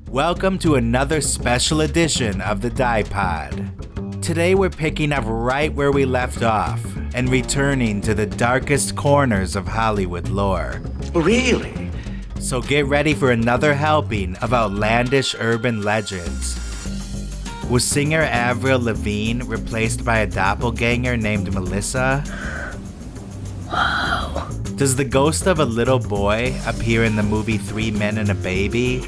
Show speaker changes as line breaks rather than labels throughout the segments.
Welcome to another special edition of the DIEPOD. Today we're picking up right where we left off and returning to the darkest corners of Hollywood lore.
Really?
So get ready for another helping of outlandish urban legends. Was Singer Avril Lavigne replaced by a doppelganger named Melissa?
Wow.
Does the ghost of a little boy appear in the movie 3 Men and a Baby?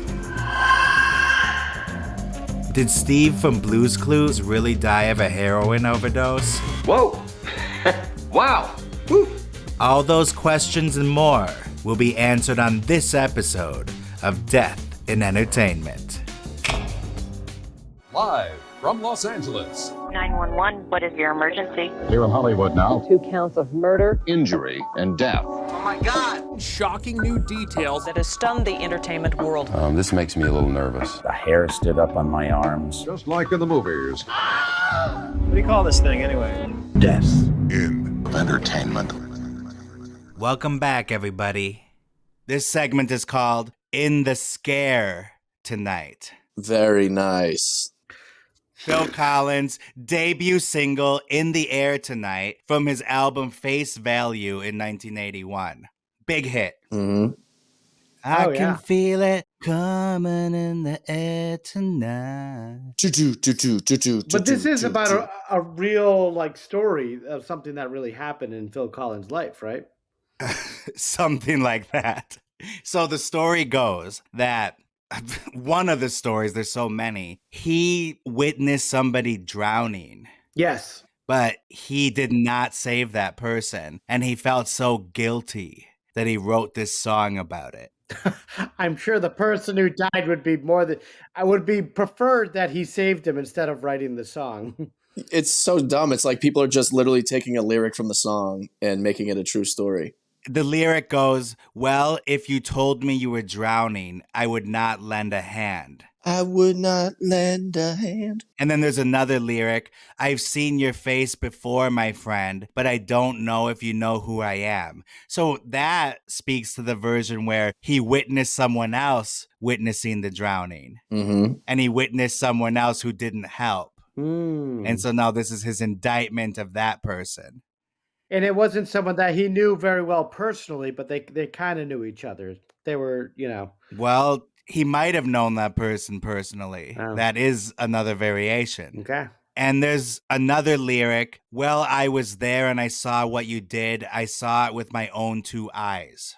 Did Steve from Blue's Clues really die of a heroin overdose?
Whoa. Wow. Woo.
All those questions and more will be answered on this episode of Death in Entertainment.
Live from Los Angeles.
911, what is your emergency?
Here in Hollywood now.
2 counts of murder,
Injury and death.
Oh my God.
Shocking new details.
that has stunned the entertainment world.
This makes me a little nervous.
The hair stood up on my arms.
Just like in the movies.
What do you call this thing anyway?
Death
In entertainment.
Welcome back, everybody. This segment is called In the Scare Tonight.
Very nice.
Phil Collins' debut single, In the Air Tonight, from his album Face Value in 1981. Big hit.
Mm-hmm.
I can feel it coming in the air tonight.
But this is about a real story of something that really happened in Phil Collins' life, right?
Something like that. So the story goes that one of the stories, there's so many, he witnessed somebody drowning.
Yes.
But he did not save that person. And he felt so guilty that he wrote this song about it.
I'm sure the person who died would be I would be preferred that he saved him instead of writing the song.
It's so dumb. It's like people are just literally taking a lyric from the song and making it a true story.
The lyric goes, well, if you told me you were drowning, I would not lend a hand.
I would not lend a hand.
And then there's another lyric. I've seen your face before, my friend, but I don't know if you know who I am. So that speaks to the version where he witnessed someone else witnessing the drowning.
Mm-hmm.
And he witnessed someone else who didn't help. And so now this is his indictment of that person.
And it wasn't someone that he knew very well personally, but they kind of knew each other. They were,
Well, he might have known that person personally.
Oh.
That is another variation.
Okay.
And there's another lyric. Well, I was there and I saw what you did. I saw it with my own 2 eyes.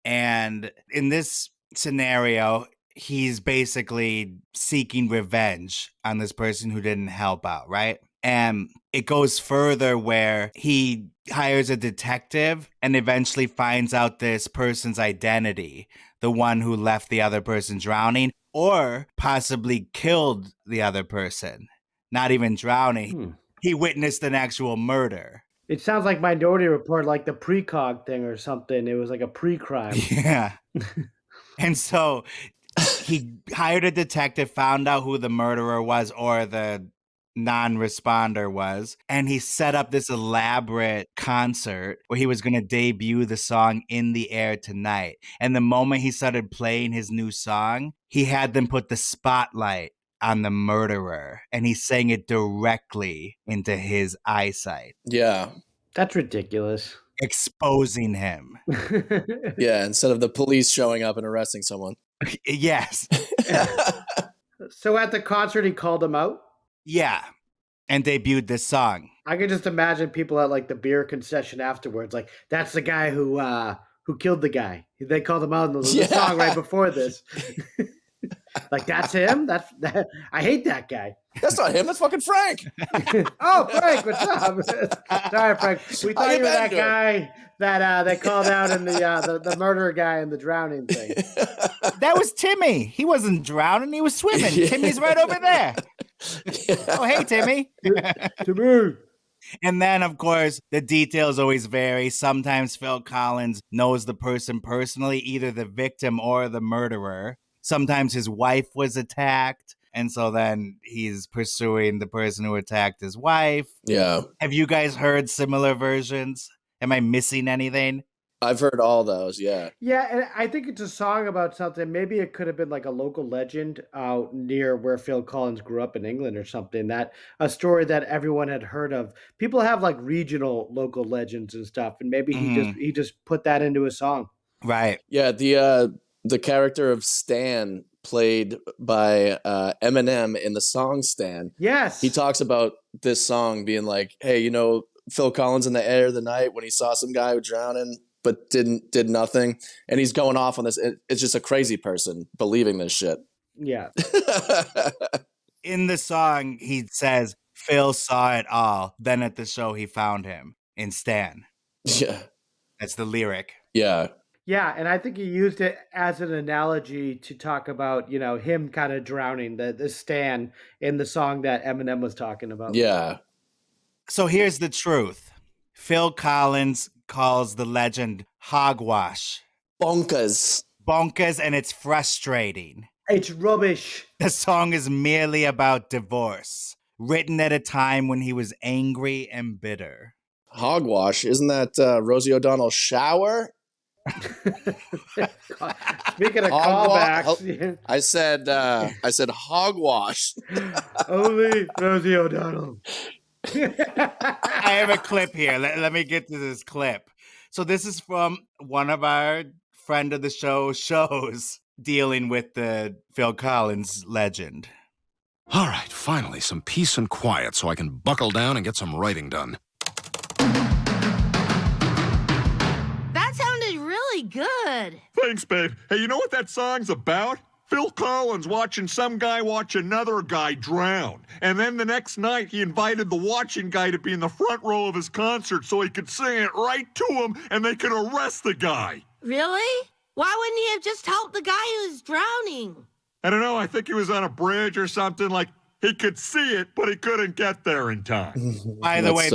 And in this scenario, he's basically seeking revenge on this person who didn't help out, right? And it goes further where he hires a detective and eventually finds out this person's identity, the one who left the other person drowning or possibly killed the other person. Not even drowning. He witnessed an actual murder.
It sounds like Minority Report, like the precog thing or something. It was like a pre-crime.
Yeah. And so he hired a detective, found out who the murderer was or the non-responder was, and he set up this elaborate concert where he was going to debut the song In the Air Tonight. And the moment he started playing his new song, he had them put the spotlight on the murderer, and he sang it directly into his eyesight.
Yeah.
That's ridiculous.
Exposing him.
Yeah, instead of the police showing up and arresting someone.
Yes.
So at the concert, he called him out?
Yeah. And debuted this song.
I could just imagine people at the beer concession afterwards, that's the guy who killed the guy. They called him out in the song right before this. That's him? I hate that guy.
That's not him. That's fucking Frank.
Oh, Frank, what's up? Sorry, Frank. We thought you were that guy that they called out in the murderer guy in the drowning thing.
That was Timmy. He wasn't drowning. He was swimming. Yeah. Timmy's right over there. Yeah. Oh, hey, Timmy.
Timmy.
And then, of course, the details always vary. Sometimes Phil Collins knows the person personally, either the victim or the murderer. Sometimes his wife was attacked. And so then he's pursuing the person who attacked his wife.
Yeah.
Have you guys heard similar versions? Am I missing anything?
I've heard all those. Yeah.
Yeah, and I think it's a song about something. Maybe it could have been like a local legend out near where Phil Collins grew up in England or something. That a story that everyone had heard of. People have like regional local legends and stuff, and maybe he just put that into a song.
Right.
Yeah. The character of Stan, played by Eminem in the song Stan.
Yes.
He talks about this song being like, hey, you know, Phil Collins in the Air of the Night when he saw some guy drowning but did nothing, and he's going off on this. It's just a crazy person believing this shit.
Yeah.
In the song, he says Phil saw it all. Then at the show, he found him in Stan.
Yeah.
That's the lyric.
Yeah.
Yeah, and I think he used it as an analogy to talk about, you know, him kind of drowning, the Stan in the song that Eminem was talking about.
Yeah.
So here's the truth. Phil Collins calls the legend hogwash.
Bonkers.
Bonkers, and it's frustrating.
It's rubbish.
The song is merely about divorce, written at a time when he was angry and bitter.
Hogwash. Isn't that Rosie O'Donnell's Shower?
Speaking of callbacks,
I said hogwash.
Only Rosie O'Donnell.
I have a clip here. Let me get to this clip. So this is from one of our friend of the show shows dealing with the Phil Collins legend.
All right, finally, some peace and quiet so I can buckle down and get some writing done.
That sounded really good.
Thanks, babe. Hey, you know what that song's about? Phil Collins watching some guy watch another guy drown. And then the next night, he invited the watching guy to be in the front row of his concert so he could sing it right to him and they could arrest the guy.
Really? Why wouldn't he have just helped the guy who was drowning?
I don't know. I think he was on a bridge or something. Like, he could see it, but he couldn't get there in time.
By the way,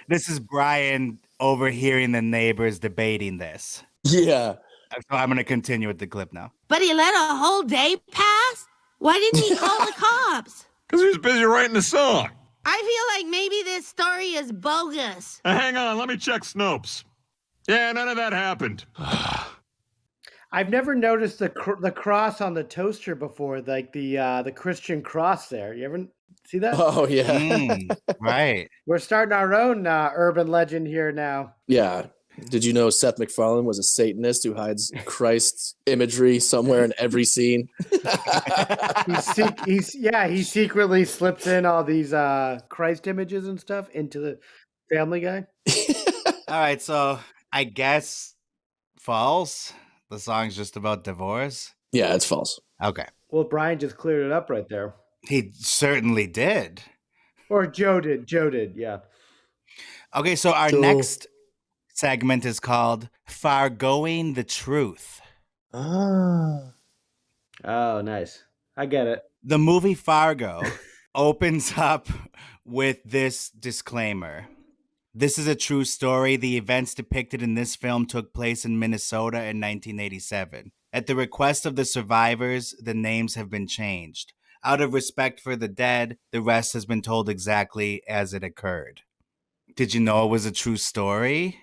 this is Brian overhearing the neighbors debating this.
Yeah.
So I'm going to continue with the clip now.
But he let a whole day pass? Why didn't he call the cops?
Because he was busy writing the song.
I feel like maybe this story is bogus.
Hang on, let me check Snopes. Yeah, none of that happened.
I've never noticed the cross on the toaster before, like the Christian cross there. You ever see that?
Oh, yeah.
Right.
We're starting our own urban legend here now.
Yeah. Did you know Seth MacFarlane was a Satanist who hides Christ's imagery somewhere in every scene?
He secretly slips in all these Christ images and stuff into the Family Guy.
All right, so I guess false. The song's just about divorce.
Yeah, it's false.
Okay.
Well, Brian just cleared it up right there.
He certainly did.
Or Joe did, yeah.
Okay, so our next segment is called Fargo-ing The Truth.
Ah.
Oh, nice. I get it.
The movie Fargo opens up with this disclaimer. This is a true story. The events depicted in this film took place in Minnesota in 1987. At the request of the survivors, the names have been changed. Out of respect for the dead, the rest has been told exactly as it occurred. Did you know it was a true story?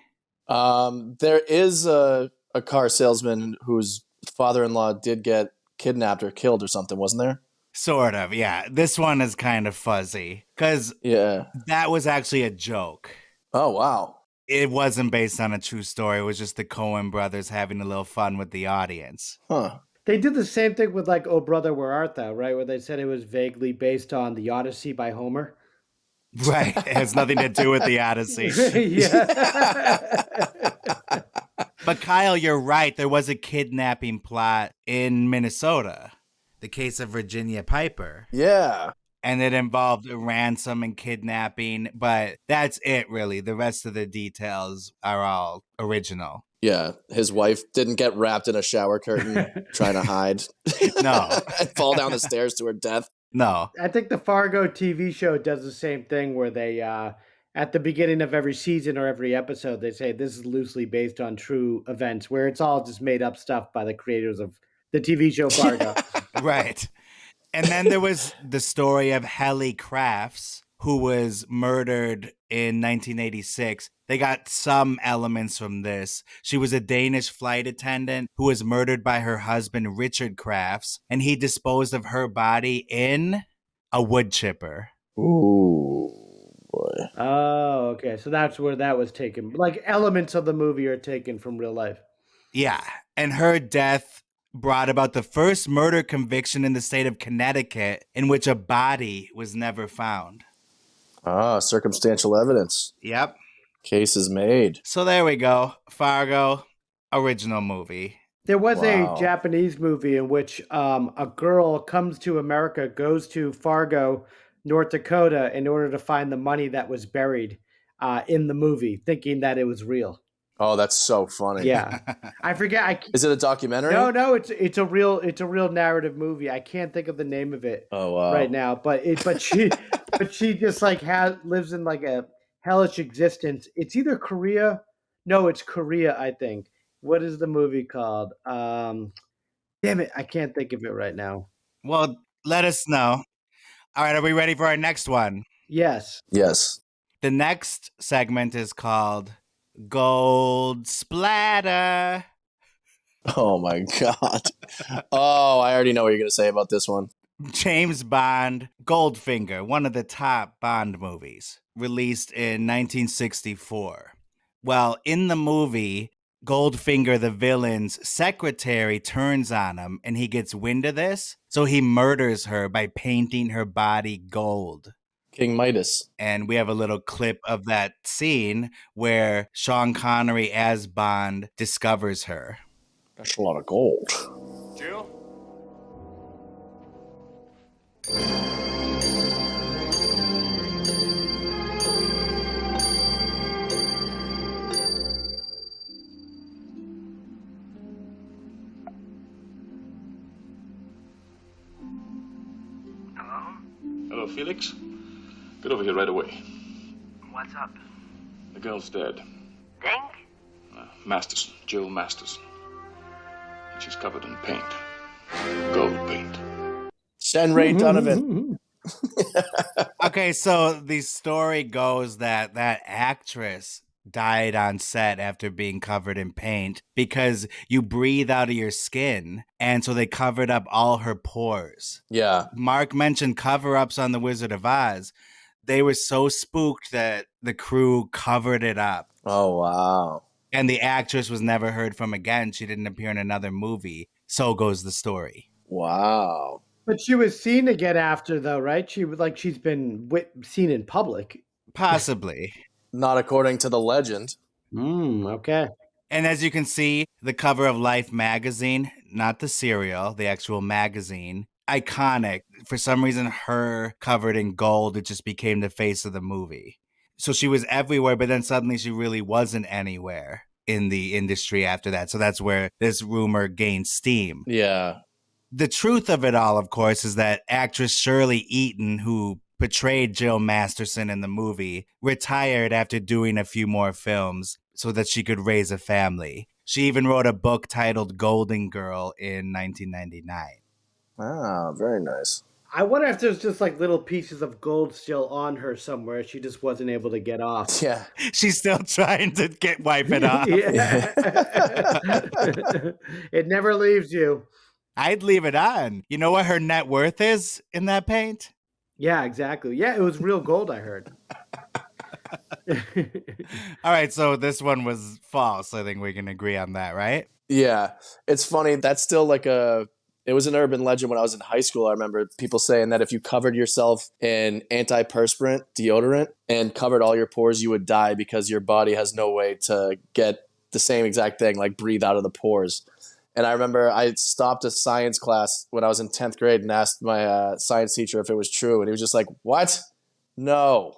There is a car salesman whose father-in-law did get kidnapped or killed or something, wasn't there?
Sort of, yeah. This one is kind of fuzzy because that was actually a joke.
Oh, wow.
It wasn't based on a true story. It was just the Coen brothers having a little fun with the audience.
Huh.
They did the same thing with like Oh Brother, Where Art Thou, right? Where they said it was vaguely based on the Odyssey by Homer.
Right. It has nothing to do with the Odyssey.
Yeah.
But Kyle, you're right. There was a kidnapping plot in Minnesota. The case of Virginia Piper.
Yeah.
And it involved a ransom and kidnapping, but that's it, really. The rest of the details are all original.
Yeah, his wife didn't get wrapped in a shower curtain trying to hide.
No.
And fall down the stairs to her death.
No.
I think the Fargo TV show does the same thing where they, at the beginning of every season or every episode, they say this is loosely based on true events, where it's all just made up stuff by the creators of the TV show Fargo.
Right. And then there was the story of Helly Crafts, who was murdered in 1986. They got some elements from this. She was a Danish flight attendant who was murdered by her husband, Richard Crafts, and he disposed of her body in a wood chipper.
Ooh, boy.
Oh, okay. So that's where that was taken. Like elements of the movie are taken from real life.
Yeah. And her death brought about the first murder conviction in the state of Connecticut in which a body was never found.
Ah, circumstantial evidence.
Yep.
Case is made.
So there we go. Fargo, original movie.
There was a Japanese movie in which a girl comes to America, goes to Fargo, North Dakota, in order to find the money that was buried in the movie, thinking that it was real.
Oh, that's so funny.
Yeah, I forget.
Is it a documentary?
No, it's a real narrative movie. I can't think of the name of it right now, but she just like lives in like a hellish existence. It's either Korea. No, it's Korea, I think. What is the movie called? Damn it, I can't think of it right now.
Well, let us know. All right, are we ready for our next one?
Yes.
Yes.
The next segment is called Goldsplatter.
Oh my God. Oh, I already know what you're going to say about this one.
James Bond, Goldfinger, one of the top Bond movies, released in 1964. Well, in the movie, Goldfinger, the villain's secretary, turns on him and he gets wind of this. So he murders her by painting her body gold.
King Midas.
And we have a little clip of that scene where Sean Connery as Bond discovers her.
That's a lot of gold.
Jill?
Hello, Felix. Get over here right away.
What's up?
The girl's dead.
Think?
Masters, Jill Masters. She's covered in paint. Gold paint.
Send Ray Donovan.
Okay, so the story goes that actress died on set after being covered in paint because you breathe out of your skin, and so they covered up all her pores.
Yeah.
Mark mentioned cover-ups on The Wizard of Oz. They were so spooked that the crew covered it up.
Oh, wow.
And the actress was never heard from again. She didn't appear in another movie. So goes the story.
Wow.
But she was seen again after, though, right? She's been seen in public.
Possibly.
Not according to the legend.
Okay.
And as you can see, the cover of Life magazine, not the cereal, the actual magazine, iconic. For some reason, her covered in gold, it just became the face of the movie. So she was everywhere, but then suddenly she really wasn't anywhere in the industry after that. So that's where this rumor gained steam.
Yeah.
The truth of it all, of course, is that actress Shirley Eaton, who portrayed Jill Masterson in the movie, retired after doing a few more films so that she could raise a family. She even wrote a book titled Golden Girl in 1999.
Ah, very nice.
I wonder if there's just like little pieces of gold still on her somewhere. She just wasn't able to get off.
Yeah.
She's still trying to wipe it off.
It never leaves you.
I'd leave it on. You know what her net worth is in that paint?
Yeah, exactly. Yeah, it was real gold, I heard.
All right, so this one was false. I think we can agree on that, right?
Yeah. It's funny. That's still like it was an urban legend when I was in high school. I remember people saying that if you covered yourself in antiperspirant deodorant and covered all your pores, you would die because your body has no way to get the same exact thing, like breathe out of the pores. And I remember I stopped a science class when I was in 10th grade and asked my science teacher if it was true. And he was just like, what? No.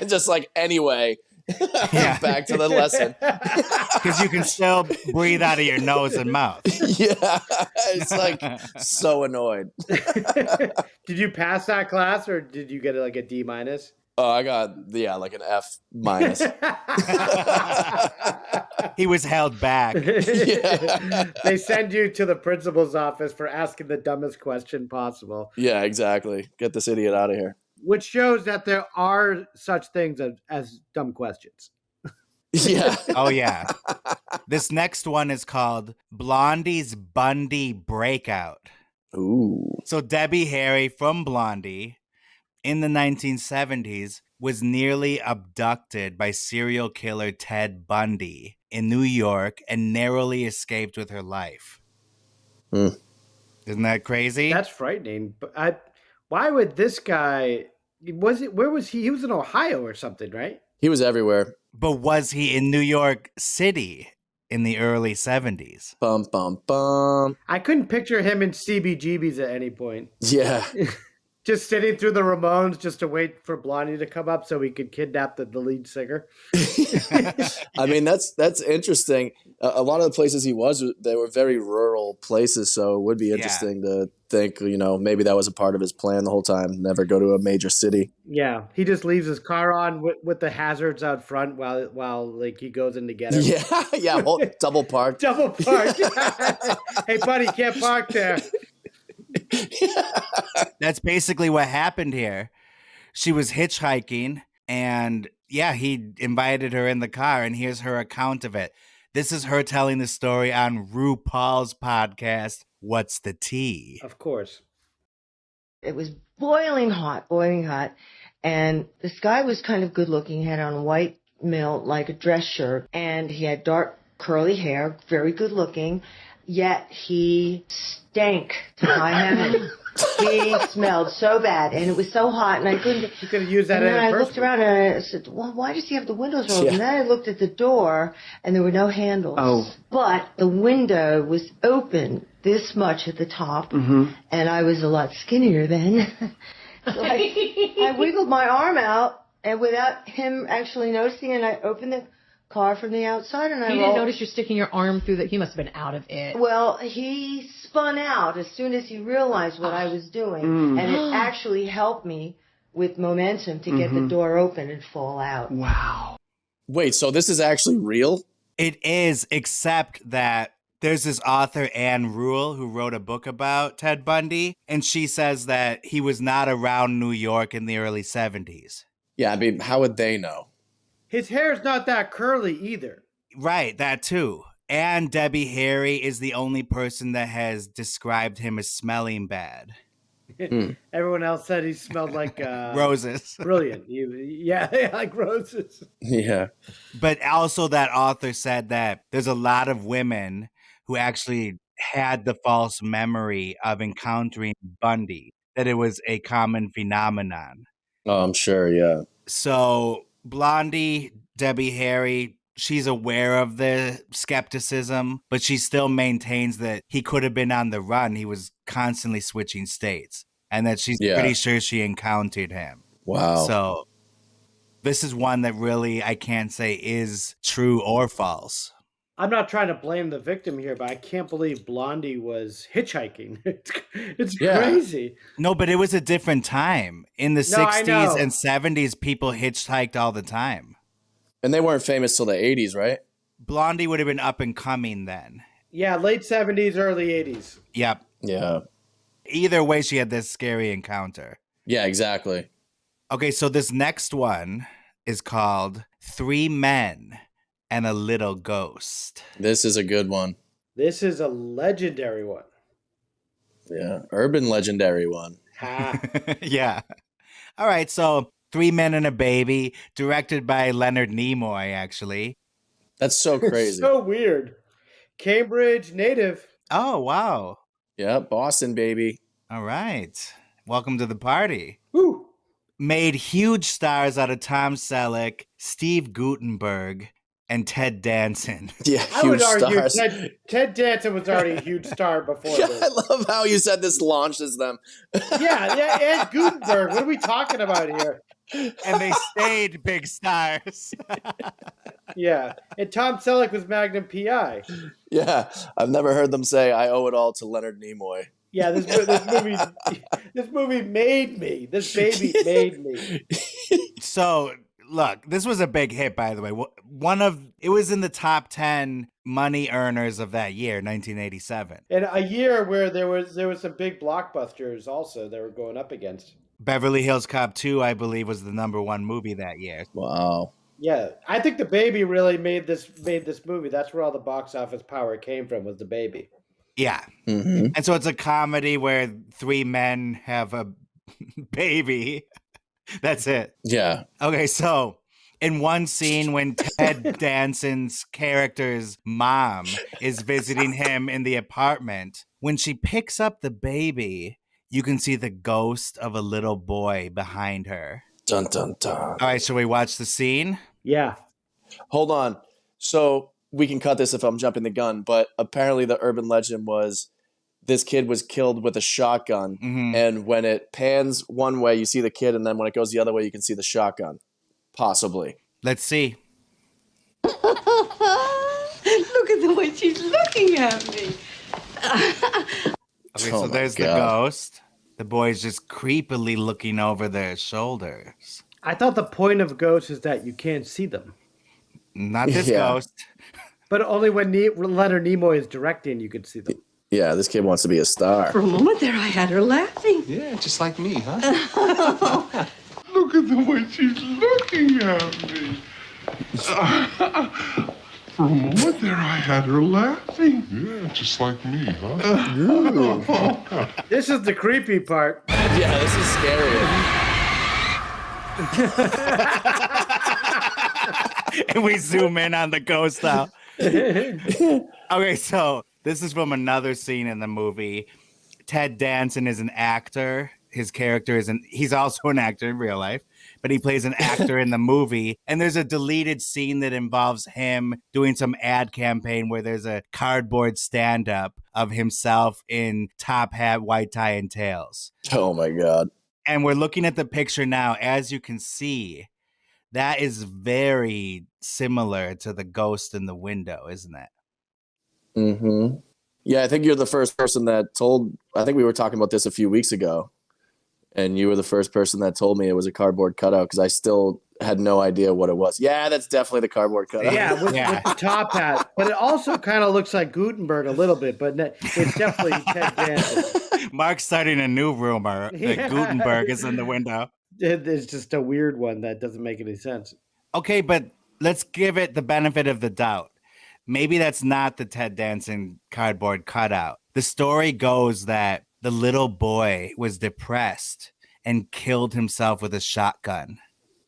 Just like, anyway, back to the lesson.
Because you can still breathe out of your nose and mouth.
Yeah. It's like so annoyed.
Did you pass that class or did you get like a D minus?
Oh, I got, like an F minus.
He was held back.
Yeah.
They send you to the principal's office for asking the dumbest question possible.
Yeah, exactly. Get this idiot out of here.
Which shows that there are such things as dumb questions.
Yeah.
Oh, yeah. This next one is called Blondie's Bundy Breakout.
Ooh.
So Debbie Harry from Blondie in the 1970s was nearly abducted by serial killer Ted Bundy in New York and narrowly escaped with her life.
Mm.
Isn't that crazy?
That's frightening. But why would this guy? Where was he? He was in Ohio or something, right?
He was everywhere.
But was he in New York City in the early 70s?
Bum, bum, bum.
I couldn't picture him in CBGBs at any point.
Yeah.
Just sitting through the Ramones just to wait for Blondie to come up so he could kidnap the lead singer.
I mean, that's interesting. A lot of the places he was, they were very rural places, so it would be interesting to think, maybe that was a part of his plan the whole time, never go to a major city.
Yeah, he just leaves his car on with the hazards out front while like he goes in to get her.
Yeah, double parked.
Double parked. Hey, buddy, can't park there.
That's basically what happened here. She was hitchhiking and he invited her in the car, and here's her account of it. This is her telling the story on RuPaul's podcast, What's the Tea?
Of course.
It was boiling hot. And this guy was kind of good looking. He had on a white like a dress shirt, and he had dark curly hair, very good looking. Yet he stank to high heaven. He smelled so bad, and it was so hot, and I couldn't.
You could have used that.
And then I looked around and I said, "Well, why does he have the windows open?" And then I looked at the door, and there were no handles.
Oh.
But the window was open this much at the top, and I was a lot skinnier then. So I wiggled my arm out, and without him actually noticing, and I opened the car from the outside, and I
didn't notice you sticking your arm through that. He must have been out of it.
Well, he spun out as soon as he realized what I was doing, and it actually helped me with momentum to get the door open and fall out.
Wow.
Wait, so this is actually real?
It is, except that there's this author, Anne Rule, who wrote a book about Ted Bundy, and she says that he was not around New York in the early 70s.
Yeah, I mean, how would they know?
His hair's not that curly either.
Right, that too. And Debbie Harry is the only person that has described him as smelling bad.
Everyone else said he smelled like
roses.
Brilliant. Like roses.
Yeah.
But also that author said that there's a lot of women who actually had the false memory of encountering Bundy, that it was a common phenomenon.
Oh, I'm sure, yeah.
So Blondie, Debbie Harry, she's aware of the skepticism, but she still maintains that he could have been on the run. He was constantly switching states, and that she's pretty sure she encountered him.
Wow.
So this is one that really I can't say is true or false.
I'm not trying to blame the victim here, but I can't believe Blondie was hitchhiking. It's crazy.
No, but it was a different time. In the 60s and 70s, people hitchhiked all the time.
And they weren't famous till the 80s, right?
Blondie would have been up and coming then.
Yeah, late 70s, early 80s.
Yep.
Yeah.
Either way, she had this scary encounter.
Yeah, exactly.
Okay, so this next one is called 3 Men and a Little Ghost.
This is a good one.
This is a legendary one.
Yeah, urban legendary one.
Yeah. All right, so 3 Men and a Baby, directed by Leonard Nimoy, actually.
That's so crazy.
So weird. Cambridge native.
Oh, wow.
Yeah, Boston, baby.
All right. Welcome to the party.
Woo.
Made huge stars out of Tom Selleck, Steve Guttenberg, and Ted Danson.
Yeah,
I would argue
stars.
Ted Danson was already a huge star before this.
I love how you said this launches them.
Yeah, and Gutenberg. What are we talking about here?
And they stayed big stars.
Yeah, and Tom Selleck was Magnum PI.
Yeah, I've never heard them say, I owe it all to Leonard Nimoy.
Yeah, this movie made me. This baby made me.
So look, this was a big hit, by the way. It was in the top 10 money earners of that year, 1987.
And a year where there was some big blockbusters also that were going up against.
Beverly Hills Cop 2, I believe, was the #1 movie that year.
Wow.
Yeah, I think The Baby really made this movie. That's where all the box office power came from, was The Baby.
Yeah.
Mm-hmm.
And so it's a comedy where 3 men have a baby. That's it.
Yeah.
Okay, so in one scene when Ted Danson's character's mom is visiting him in the apartment, when she picks up the baby, you can see the ghost of a little boy behind her.
Dun, dun, dun.
All right, shall we watch the scene?
Yeah.
Hold on. So we can cut this if I'm jumping the gun, but apparently the urban legend was this kid was killed with a shotgun.
Mm-hmm.
And when it pans one way, you see the kid. And then when it goes the other way, you can see the shotgun. Possibly.
Let's see.
Look at the way she's looking at me.
Okay, so there's the ghost. The boy's just creepily looking over their shoulders.
I thought the point of ghosts is that you can't see them.
Not this ghost.
But only when Leonard Nimoy is directing, you can see them.
Yeah, this kid wants to be a star.
For a moment there, I had her laughing.
Yeah, just like me, huh?
Look at the way she's looking at me. For a moment there, I had her laughing. Yeah, just like me, huh?
This is the creepy part.
Yeah, this is scary.
And we zoom in on the ghost now. Okay, so this is from another scene in the movie. Ted Danson is an actor. His character he's also an actor in real life, but he plays an actor in the movie. And there's a deleted scene that involves him doing some ad campaign where there's a cardboard stand-up of himself in top hat, white tie, and tails.
Oh my God.
And we're looking at the picture now. As you can see, that is very similar to the ghost in the window, isn't it?
Mm-hmm. Yeah, I think you're the first person that told, I think we were talking about this a few weeks ago, and you were the first person that told me it was a cardboard cutout because I still had no idea what it was. Yeah, that's definitely the cardboard cutout.
Yeah, with the top hat. But it also kind of looks like Gutenberg a little bit, but it's definitely Ted Danson.
Mark's starting a new rumor that Gutenberg is in the window.
It's just a weird one that doesn't make any sense.
Okay, but let's give it the benefit of the doubt. Maybe that's not the Ted Danson cardboard cutout. The story goes that the little boy was depressed and killed himself with a shotgun.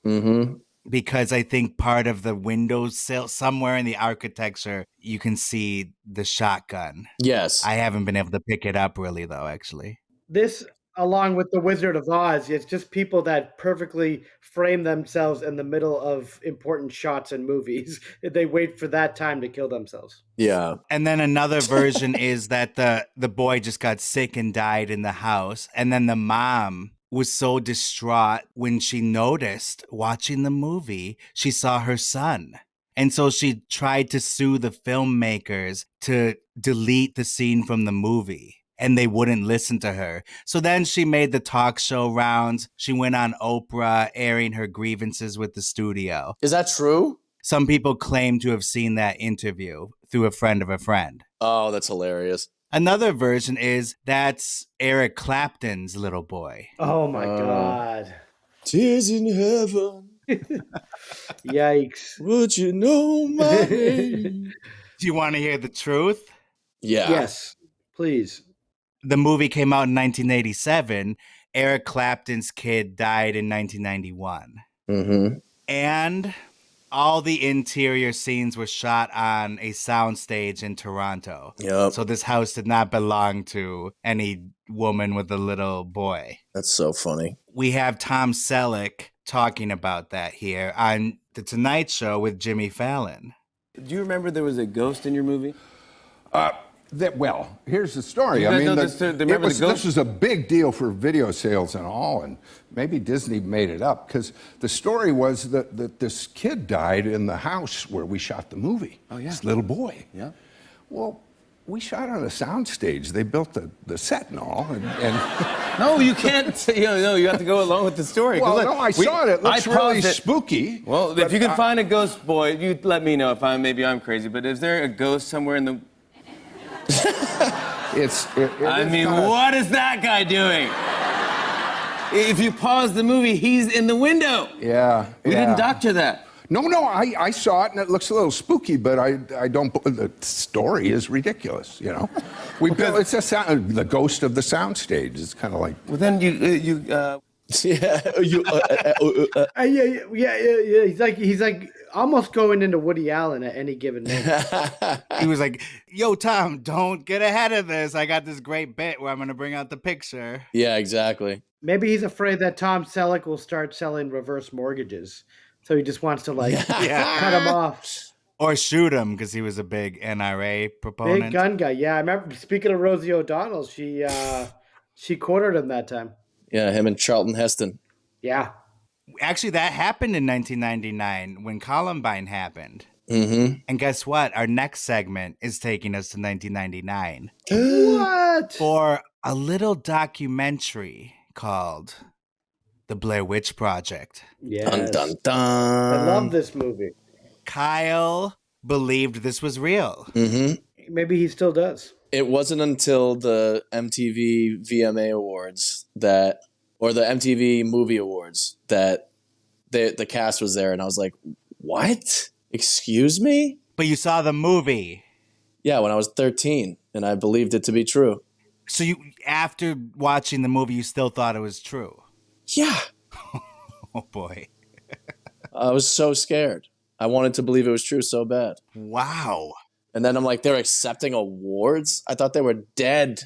Mm-hmm.
Because I think part of the windowsill, somewhere in the architecture, you can see the shotgun.
Yes.
I haven't been able to pick it up really, though, actually.
This, along with The Wizard of Oz, it's just people that perfectly frame themselves in the middle of important shots in movies. They wait for that time to kill themselves.
Yeah.
And then another version is that the boy just got sick and died in the house. And then the mom was so distraught when she noticed watching the movie, she saw her son. And so she tried to sue the filmmakers to delete the scene from the movie. And they wouldn't listen to her. So then she made the talk show rounds. She went on Oprah airing her grievances with the studio.
Is that true?
Some people claim to have seen that interview through a friend of a friend.
Oh, that's hilarious.
Another version is that's Eric Clapton's little boy.
Oh my God.
Tears in heaven.
Yikes.
Would you know my name?
Do you want to hear the truth?
Yeah.
Yes, please.
The movie came out in 1987. Eric Clapton's kid died in 1991.
Mm-hmm.
And all the interior scenes were shot on a soundstage in Toronto.
Yep.
So this house did not belong to any woman with a little boy.
That's so funny.
We have Tom Selleck talking about that here on The Tonight Show with Jimmy Fallon.
Do you remember there was a ghost in your movie?
Well, here's the story.
You
I
guys
mean,
know this
was a big deal for video sales and all, and maybe Disney made it up because the story was that this kid died in the house where we shot the movie.
Oh, yeah.
This little boy.
Yeah.
Well, We shot on a soundstage. They built the set and all. And
No, you can't. No, you have to go along with the story.
Well, no, I saw it. It looks really spooky.
Well, if you can find a ghost, boy, you let me know if maybe I'm crazy. But is there a ghost somewhere in the? What is that guy doing? If you pause the movie, he's in the window.
Yeah.
We didn't doctor that.
No, I saw it and it looks a little spooky, but I don't. The story is ridiculous, you know. We built it's a sound, the ghost of the soundstage. It's kind of like.
Well, then you.
Yeah. He's like almost going into Woody Allen at any given moment.
He was like, "Yo, Tom, don't get ahead of this. I got this great bit where I'm going to bring out the picture."
Yeah, exactly.
Maybe he's afraid that Tom Selleck will start selling reverse mortgages. So he just wants to cut him off.
Or shoot him because he was a big NRA proponent.
Big gun guy. Yeah, I remember, speaking of Rosie O'Donnell, she cornered him that time.
Yeah, him and Charlton Heston.
Yeah.
Actually, that happened in 1999 when Columbine happened.
Mm-hmm.
And guess what? Our next segment is taking us to 1999.
What?
For a little documentary called The Blair Witch Project.
Yes.
Dun, dun, dun.
I love this movie.
Kyle believed this was real.
Mm-hmm.
Maybe he still does.
It wasn't until the MTV VMA Awards or the MTV Movie Awards that the cast was there, and I was like, "What? Excuse me?"
But you saw the movie.
Yeah, when I was 13, and I believed it to be true.
So after watching the movie, you still thought it was true?
Yeah.
Oh boy.
I was so scared. I wanted to believe it was true so bad.
Wow.
And then I'm like, they're accepting awards? I thought they were dead.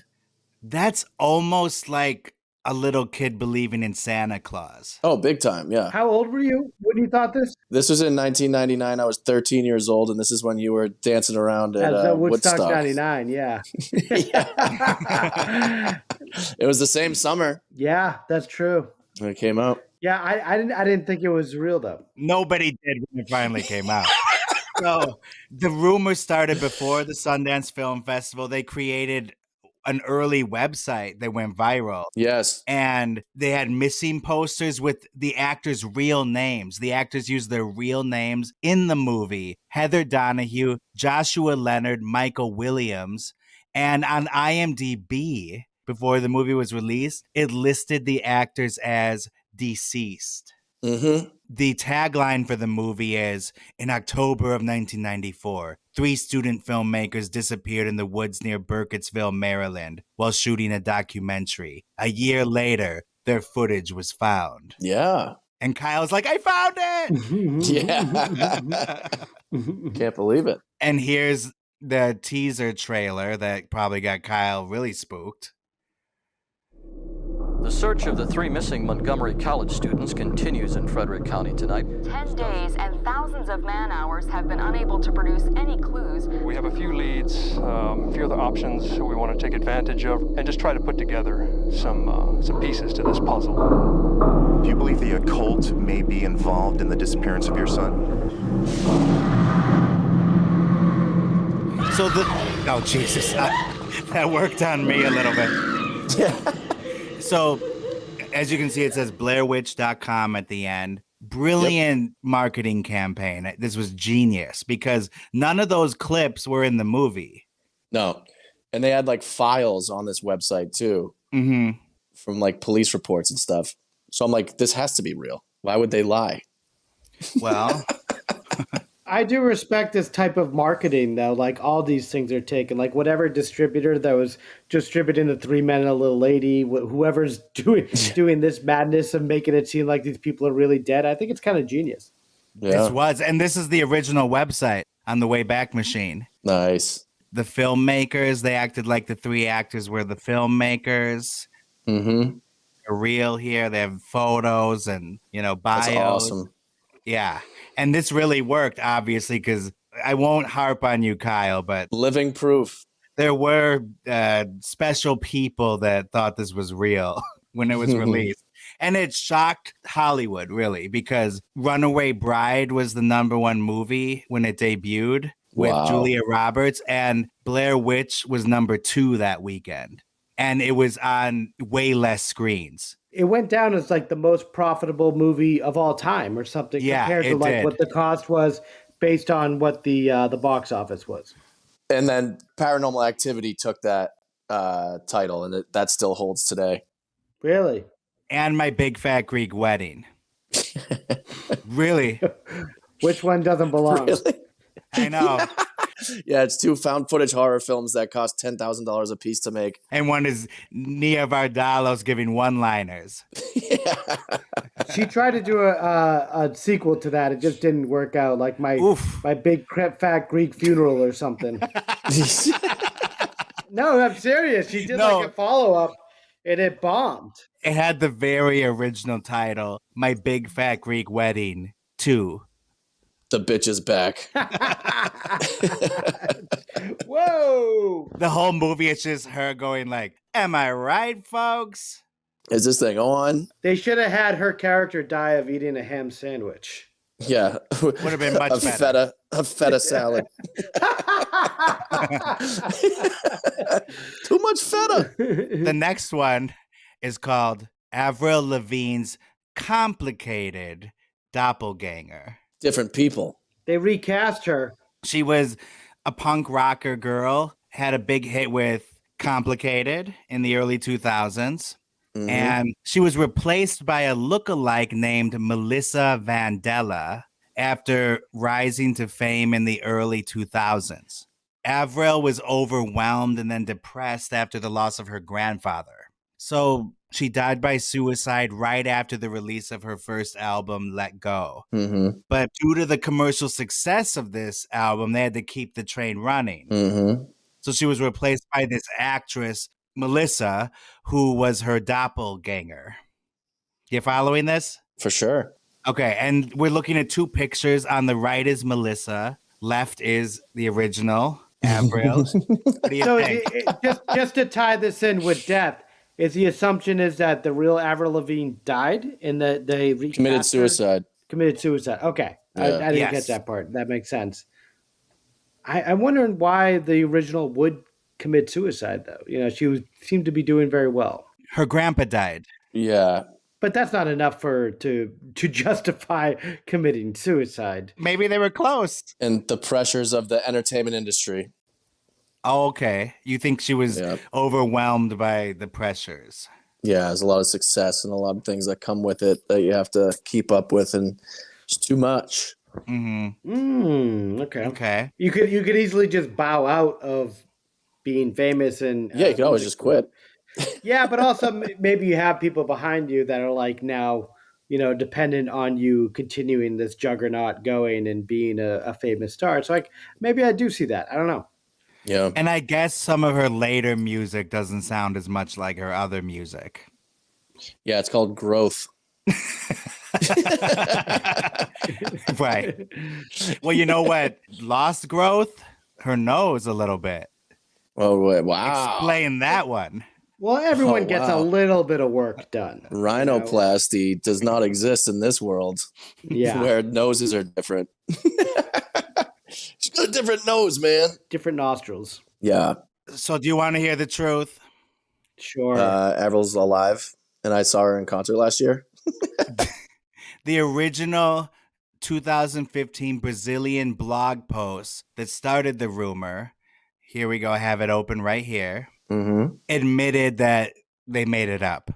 That's almost like a little kid believing in Santa Claus.
Oh, big time, yeah.
How old were you when you thought this?
This was in 1999. I was 13 years old, and this is when you were dancing around at
Woodstock 99, yeah.
It was the same summer.
Yeah, that's true.
When it came out.
Yeah, I didn't think it was real, though.
Nobody did when it finally came out. So the rumor started before the Sundance Film Festival. They created an early website that went viral.
Yes.
And they had missing posters with the actors' real names. The actors used their real names in the movie. Heather Donahue, Joshua Leonard, Michael Williams. And on IMDb, before the movie was released, it listed the actors as deceased.
Mm-hmm.
The tagline for the movie is, in October of 1994, 3 student filmmakers disappeared in the woods near Burkittsville, Maryland, while shooting a documentary. A year later, their footage was found.
Yeah.
And Kyle's like, I found it!
Yeah. Can't believe it.
And here's the teaser trailer that probably got Kyle really spooked.
The search of the 3 missing Montgomery College students continues in Frederick County tonight.
10 days and thousands of man-hours have been unable to produce any clues.
We have a few leads, a few other options we want to take advantage of, and just try to put together some pieces to this puzzle.
Do you believe the occult may be involved in the disappearance of your son?
So oh Jesus, that worked on me a little bit.
Yeah.
So, as you can see, it says blairwitch.com at the end. Brilliant marketing campaign. This was genius because none of those clips were in the movie.
No. And they had like files on this website too.
Mm-hmm.
From like police reports and stuff. So I'm like, this has to be real. Why would they lie?
Well,
I do respect this type of marketing, though. Like, all these things are taken. Like, whatever distributor that was distributing The 3 Men and a Little Lady, whoever's doing this madness of making it seem like these people are really dead, I think it's kind of genius.
Yeah.
This was. And this is the original website on the Wayback Machine.
Nice.
The filmmakers, they acted like the 3 actors were the filmmakers.
Mm-hmm.
They're real here. They have photos and, bios.
That's awesome.
Yeah. And this really worked, obviously, because I won't harp on you, Kyle, but
living proof.
There were special people that thought this was real when it was released. And it shocked Hollywood, really, because Runaway Bride was the #1 movie when it debuted. with Julia Roberts, and Blair Witch was number 2 that weekend. And it was on way less screens.
It went down as like the most profitable movie of all time or something compared to like what the cost was based on what the box office was.
And then Paranormal Activity took that title, and that still holds today.
Really?
And My Big Fat Greek Wedding. Really?
Which one doesn't belong?
Really?
I know.
Yeah, it's 2 found footage horror films that cost $10,000 a piece to make.
And one is Nia Vardalos giving one-liners.
She tried to do a sequel to that. It just didn't work out. Like my Big Fat Greek Funeral or something. No, I'm serious. She did like a follow-up and it bombed.
It had the very original title, My Big Fat Greek Wedding 2.
The bitch is back.
Whoa!
The whole movie is just her going like, am I right, folks?
Is this thing on?
They should have had her character die of eating a ham sandwich.
Yeah.
Would have been much better.
A feta salad. Too much feta.
The next one is called Avril Lavigne's Complicated Doppelganger.
Different people.
They recast her.
She was a punk rocker girl, had a big hit with Complicated in the early 2000s. Mm-hmm. And she was replaced by a lookalike named Melissa Vandella after rising to fame in the early 2000s. Avril was overwhelmed and then depressed after the loss of her grandfather. So she died by suicide right after the release of her first album, Let Go.
Mm-hmm.
But due to the commercial success of this album, they had to keep the train running.
Mm-hmm.
So she was replaced by this actress, Melissa, who was her doppelganger. You following this?
For sure.
Okay, and we're looking at 2 pictures. On the right is Melissa. Left is the original, Avril. What do you think?
Just to tie this in with death, is the assumption is that the real Avril Lavigne died and that they
committed suicide.
Committed suicide. Okay,
Yeah.
I didn't get that part. That makes sense. I'm wondering why the original would commit suicide, though. You know, seemed to be doing very well.
Her grandpa died.
Yeah.
But that's not enough to justify committing suicide.
Maybe they were close.
And the pressures of the entertainment industry.
Oh, okay. You think she was overwhelmed by the pressures?
Yeah, there's a lot of success and a lot of things that come with it that you have to keep up with, and it's too much.
Mm-hmm.
Okay. You could easily just bow out of being famous and
you could always just quit.
Yeah, but also maybe you have people behind you that are like now, you know, dependent on you continuing this juggernaut going and being a famous star. So like maybe I do see that. I don't know.
Yeah.
And I guess some of her later music doesn't sound as much like her other music.
Yeah, it's called growth.
Right. Well, you know what? Lost growth? Her nose a little bit.
Oh, wow.
Explain that one.
Well, everyone gets a little bit of work done.
Rhinoplasty does not exist in this world.
Yeah.
Where noses are different. She's got a different nose, man.
Different nostrils.
Yeah.
So do you want to hear the truth?
Sure.
Avril's alive, and I saw her in concert last year.
The original 2015 Brazilian blog post that started the rumor, here we go, I have it open right here, admitted that they made it up.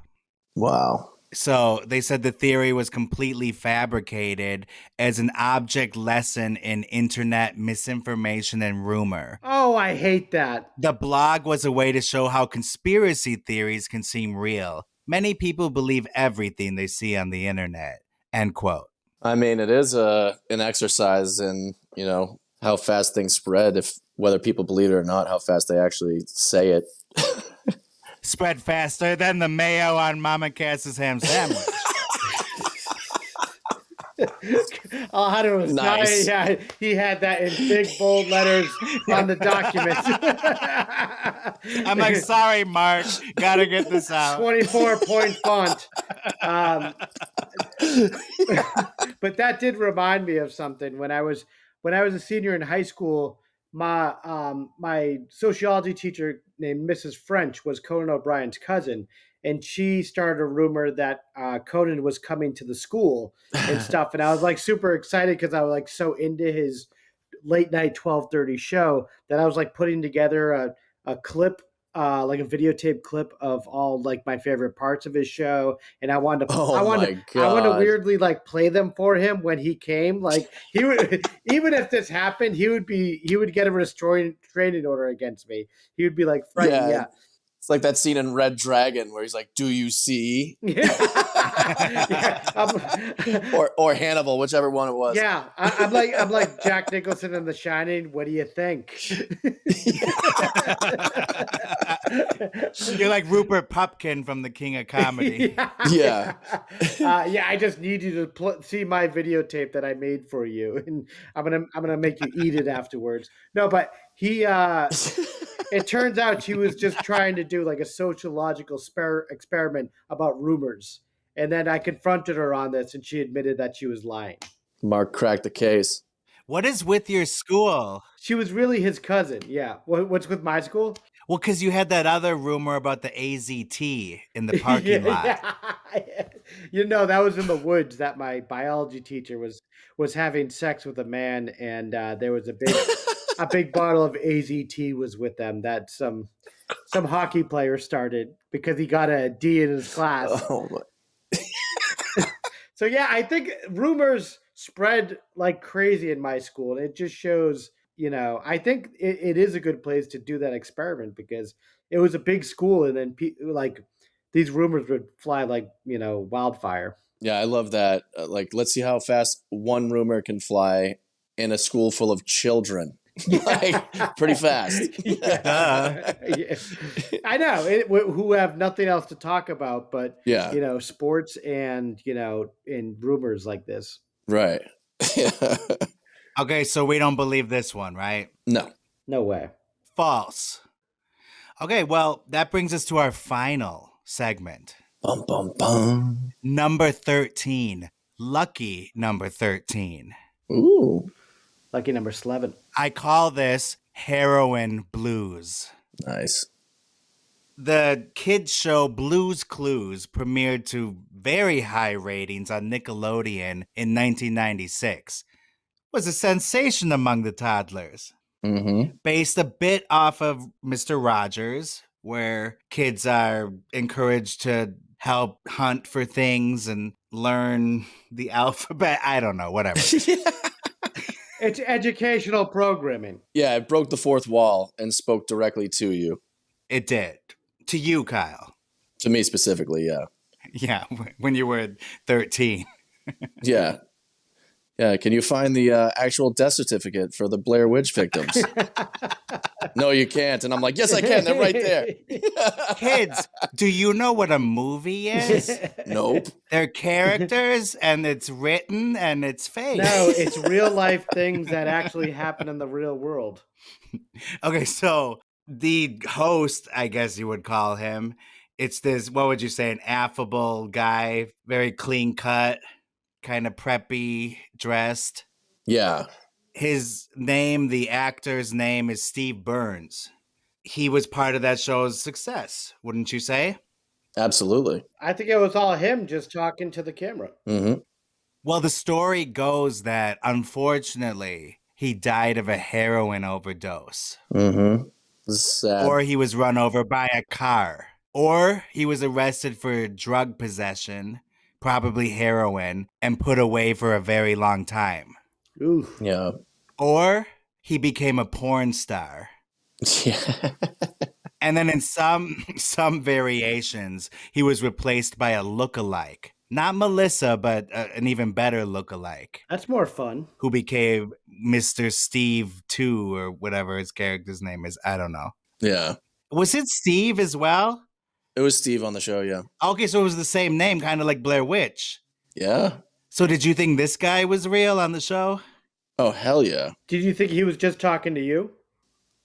Wow.
So they said the theory was completely fabricated as an object lesson in internet misinformation and rumor.
Oh, I hate that.
The blog was a way to show how conspiracy theories can seem real. Many people believe everything they see on the internet. End quote.
I mean, it is an exercise in, you know, how fast things spread, if whether people believe it or not, how fast they actually say it.
Spread faster than the mayo on Mama Cass's ham sandwich.
Hunter was
nice.
He had that in big bold letters on the document.
I'm like, sorry, Mark, gotta get this out.
24-point font. But that did remind me of something. When I was a senior in high school, my sociology teacher named Mrs. French was Conan O'Brien's cousin, and she started a rumor that Conan was coming to the school and stuff. And I was like super excited because I was like so into his late night 12:30 show that I was like putting together a clip, like a videotape clip of all like my favorite parts of his show, and I wanted to weirdly like play them for him when he came. Like he would, even if this happened, he would get a restraining order against me. He would be like, frightened, yeah.
It's like that scene in Red Dragon where he's like, "Do you see?" or Hannibal, whichever one it was.
Yeah, I'm like Jack Nicholson in The Shining. What do you think?
You're like Rupert Pupkin from The King of Comedy.
Yeah.
I just need you to see my videotape that I made for you, and I'm gonna make you eat it afterwards. No, but he. It turns out she was just trying to do like a sociological experiment about rumors. And then I confronted her on this and she admitted that she was lying.
Mark cracked the case.
What is with your school?
She was really his cousin. Yeah. What's with my school?
Well, because you had that other rumor about the AZT in the parking lot.
Yeah. That was in the woods that my biology teacher was having sex with a man, and there was a big bottle of AZT was with them that some hockey player started because he got a D in his class.
Oh my.
So yeah, I think rumors spread like crazy in my school, and it just shows. I think it is a good place to do that experiment because it was a big school, and then like these rumors would fly like wildfire.
Yeah, I love that. Let's see how fast one rumor can fly in a school full of children. Like, pretty fast.
Yeah. I know who have nothing else to talk about, but sports and in rumors like this.
Right.
Okay, so we don't believe this one, right?
No way.
False. Okay, well, that brings us to our final segment.
Bum, bum, bum.
Number 13. Lucky number 13.
Ooh.
Lucky number 11.
I call this Heroin Blues.
Nice.
The kids show Blue's Clues premiered to very high ratings on Nickelodeon in 1996. Was a sensation among the toddlers.
Mm-hmm.
Based a bit off of Mr. Rogers, where kids are encouraged to help hunt for things and learn the alphabet. I don't know, whatever.
It's educational programming.
Yeah, it broke the fourth wall and spoke directly to you.
It did. To you, Kyle.
To me specifically, yeah.
Yeah, when you were 13.
Yeah. Yeah, can you find the actual death certificate for the Blair Witch victims? No, you can't. And I'm like, yes, I can. They're right there.
Kids, do you know what a movie is?
Nope.
They're characters, and it's written, and it's fake.
No, it's real life things that actually happen in the real world.
Okay, so the host, I guess you would call him, it's this, what would you say, an affable guy, very clean cut, kind of preppy dressed.
Yeah.
His name, the actor's name, is Steve Burns. He was part of that show's success, wouldn't you say?
Absolutely.
I think it was all him just talking to the camera.
Mm-hmm.
Well, the story goes that, unfortunately, he died of a heroin overdose.
Mm-hmm. Sad.
Or he was run over by a car. Or he was arrested for drug possession, probably heroin, and put away for a very long time.
Ooh.
Yeah.
Or he became a porn star.
Yeah.
And then in some variations, he was replaced by a lookalike. Not Melissa, but an even better lookalike.
That's more fun.
Who became Mr. Steve 2 or whatever his character's name is. I don't know.
Yeah.
Was it Steve as well?
It was Steve on the show, yeah.
Okay, so it was the same name, kind of like Blair Witch.
Yeah.
So did you think this guy was real on the show?
Oh, hell yeah.
Did you think he was just talking to you?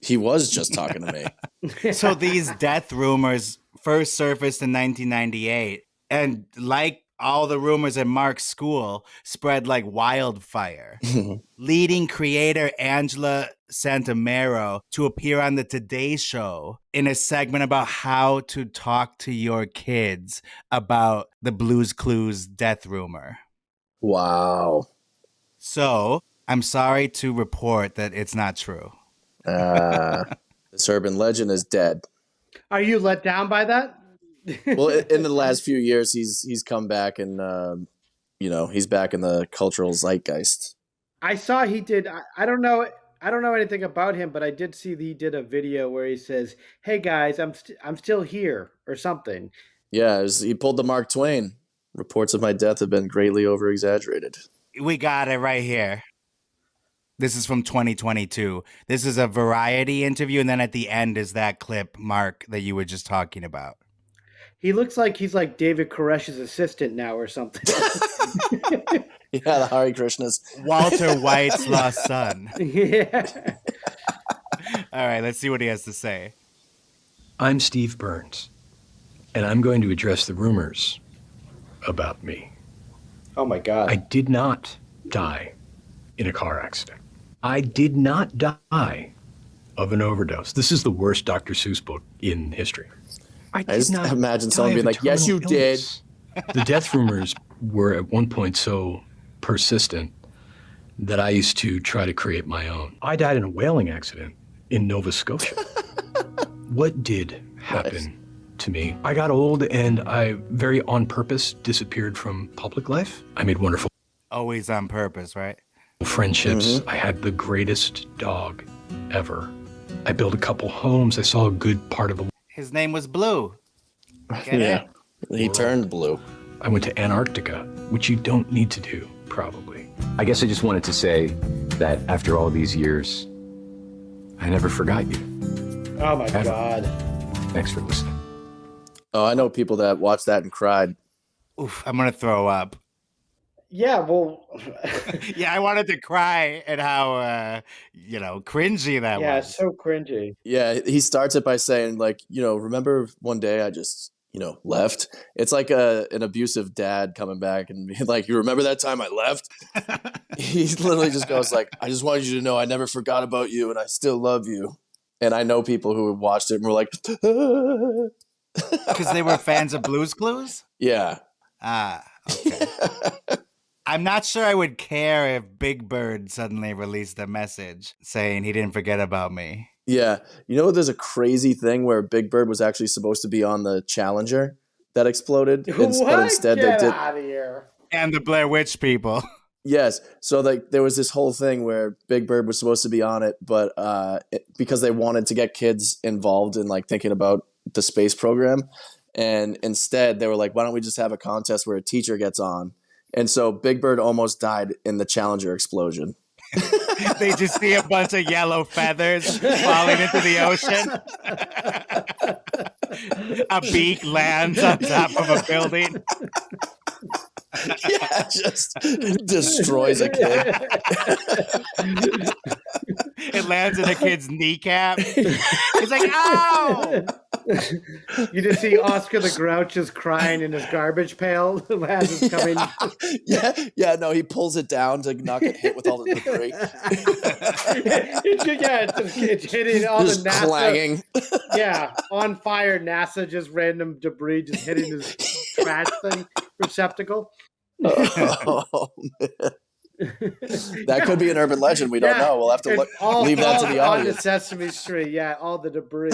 He was just talking to me.
So these death rumors first surfaced in 1998. And like all the rumors in Mark's school spread like wildfire, leading creator Angela Santamero to appear on the Today Show in a segment about how to talk to your kids about the Blue's Clues death rumor.
Wow.
So I'm sorry to report that it's not true.
This urban legend is dead.
Are you let down by that?
Well, in the last few years, he's come back and, he's back in the cultural zeitgeist.
I saw he did. I don't know anything about him, but I did see that he did a video where he says, "Hey guys, I'm still here" or something.
Yeah, he pulled the Mark Twain. Reports of my death have been greatly over-exaggerated.
We got it right here. This is from 2022. This is a Variety interview, and then at the end is that clip, Mark, that you were just talking about.
He looks like he's like David Koresh's assistant now or something.
Yeah, the Hare Krishnas.
Walter White's lost son.
Yeah.
All right, let's see what he has to say.
I'm Steve Burns, and I'm going to address the rumors about me.
Oh my God.
I did not die in a car accident. I did not die of an overdose. This is the worst Dr. Seuss book in history.
I just imagine someone being like, yes, you did.
The death rumors were at one point so persistent that I used to try to create my own. I died in a whaling accident in Nova Scotia. What did happen to me? I got old and I very on purpose disappeared from public life. I made wonderful
Always on purpose, right?
friendships. I had the greatest dog ever. I built a couple homes. I saw a good part of the
His name was Blue. Get it?
He turned blue.
I went to Antarctica, which you don't need to do, probably.
I guess I just wanted to say that after all these years, I never forgot you.
Oh my God.
Thanks for listening.
Oh, I know people that watched that and cried.
Oof, I'm going to throw up.
Yeah, well.
Yeah, I wanted to cry at how, cringy that was.
Yeah, it's so cringy.
Yeah, he starts it by saying, like, remember one day I just, left? It's like an abusive dad coming back and being like, you remember that time I left? He literally just goes like, I just wanted you to know I never forgot about you and I still love you. And I know people who watched it and were like,
because they were fans of Blue's Clues?
Yeah.
Ah, okay. I'm not sure I would care if Big Bird suddenly released a message saying he didn't forget about me.
Yeah. There's a crazy thing where Big Bird was actually supposed to be on the Challenger that exploded. But instead
Get
they did.
out of here.
And the Blair Witch people.
Yes. So there was this whole thing where Big Bird was supposed to be on it, but because they wanted to get kids involved in like thinking about the space program. And instead they were like, why don't we just have a contest where a teacher gets on? And so Big Bird almost died in the Challenger explosion.
They just see a bunch of yellow feathers falling into the ocean. A beak lands on top of a building.
Yeah, just destroys a kid.
It lands in a kid's kneecap. He's like, ow!
You just see Oscar the Grouch is crying in his garbage pail as it's coming.
Yeah, no, he pulls it down to not get hit with all the debris.
It's hitting all
just
the NASA.
clanging.
Yeah, on fire, NASA, just random debris just hitting his trash thing, receptacle.
Oh, man. That could be an urban legend. We don't know. We'll have to leave that to the audience.
On the Sesame Street, yeah, all the debris.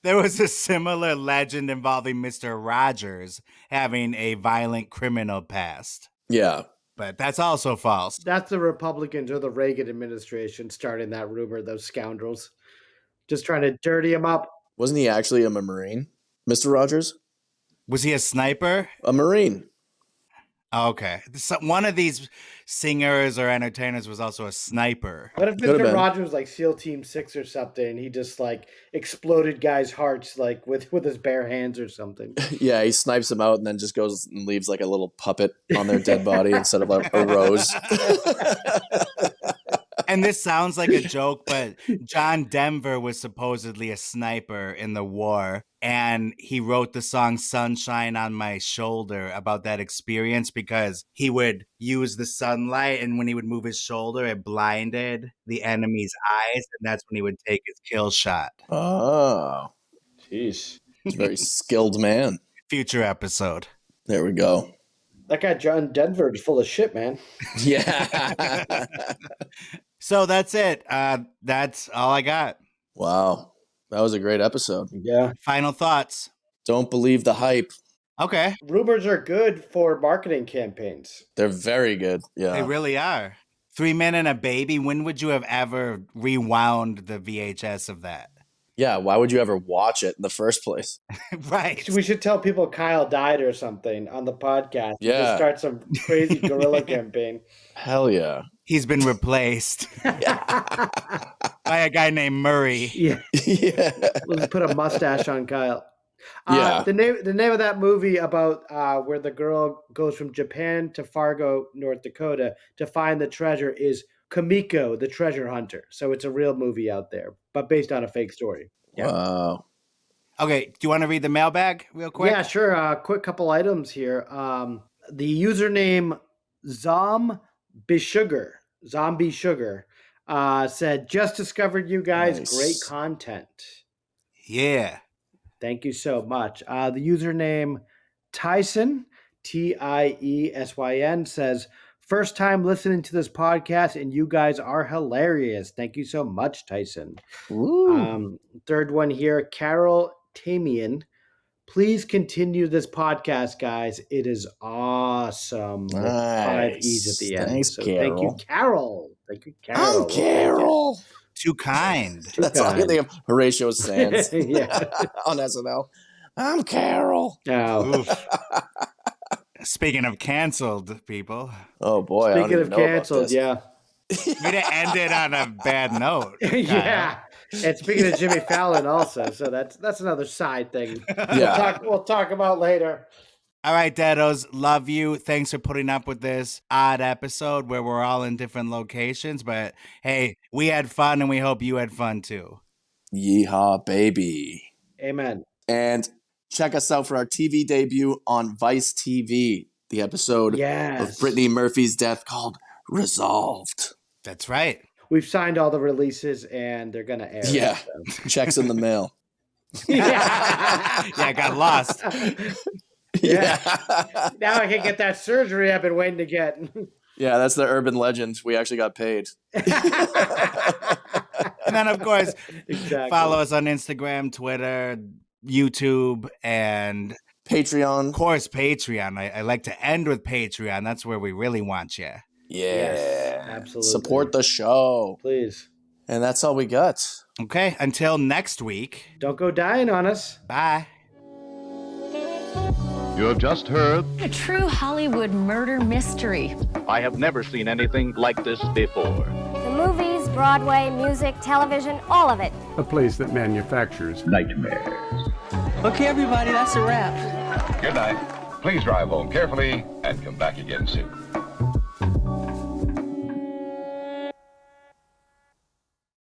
There was a similar legend involving Mr. Rogers having a violent criminal past.
Yeah.
But that's also false.
That's the Republicans or the Reagan administration starting that rumor, those scoundrels. Just trying to dirty him up.
Wasn't he actually a Marine, Mr. Rogers?
Was he a sniper?
A Marine.
Okay. One of these singers or entertainers was also a sniper.
What if Mr. Rogers was like SEAL Team 6 or something and he just like exploded guys' hearts like with his bare hands or something?
Yeah, he snipes them out and then just goes and leaves like a little puppet on their dead body instead of like a rose.
And this sounds like a joke, but John Denver was supposedly a sniper in the war. And he wrote the song Sunshine on My Shoulder about that experience because he would use the sunlight, and when he would move his shoulder, it blinded the enemy's eyes, and that's when he would take his kill shot.
Oh.
Jeez.
He's a very skilled man.
Future episode.
There we go.
That guy John Denver is full of shit, man.
Yeah.
So that's it. That's all I got.
Wow. That was a great episode.
Yeah.
Final thoughts.
Don't believe the hype.
Okay.
Rumors are good for marketing campaigns.
They're very good. Yeah.
They really are. 3 Men and a Baby. When would you have ever rewound the VHS of that?
Yeah. Why would you ever watch it in the first place?
Right.
We should tell people Kyle died or something on the podcast.
Yeah.
Just start some crazy guerrilla campaign.
Hell yeah.
He's been replaced by a guy named Murray.
Yeah.
Yeah.
We'll just put a mustache on Kyle.
Yeah.
The name of that movie about where the girl goes from Japan to Fargo, North Dakota to find the treasure is Kamiko, the Treasure Hunter. So it's a real movie out there, but based on a fake story. Yeah.
Wow.
Okay, do you want to read the mailbag real quick?
Yeah, sure. Quick couple items here. The username Zombie Sugar said, just discovered you guys.
Nice.
Great content.
Yeah.
Thank you so much. The username Tyson, Tiesyn, says, first time listening to this podcast, and you guys are hilarious. Thank you so much, Tyson. Third one here, Carol Tamian. Please continue this podcast, guys. It is awesome. With 5 E's at the end.
Thanks,
so
Carol.
thank you, Carol. Thank you, Carol.
I'm Carol.
Too kind.
That's all I think of Horatio Sands
Yeah.
on SNL. I'm Carol.
Oh.
Speaking of canceled people.
Oh, boy.
Speaking of canceled, yeah.
Way to end it on a bad note.
Yeah. And speaking of Jimmy Fallon also, so that's another side thing.
Yeah.
We'll talk about later.
All right, Daddos, love you. Thanks for putting up with this odd episode where we're all in different locations. But hey, we had fun, and we hope you had fun too.
Yeehaw, baby.
Amen.
And check us out for our TV debut on Vice TV, the episode of Brittany Murphy's death called Resolved.
That's right.
We've signed all the releases, and they're going to air.
Yeah.
So.
Checks in the mail.
Yeah, I got lost.
Yeah. Now I can get that surgery I've been waiting to get.
Yeah, that's the urban legend. We actually got paid.
And then, of course,
Exactly.
follow us on Instagram, Twitter, YouTube, and
Patreon.
Of course, Patreon. I like to end with Patreon. That's where we really want you.
Yeah.
Yes, absolutely.
Support the show.
Please.
And that's all we got.
Okay, until next week.
Don't go dying on us.
Bye.
You have just heard
A true Hollywood murder mystery.
I have never seen anything like this before.
The movies, Broadway, music, television, all of it.
A place that manufactures nightmares.
Okay, everybody, that's a wrap.
Good night. Please drive home carefully and come back again soon.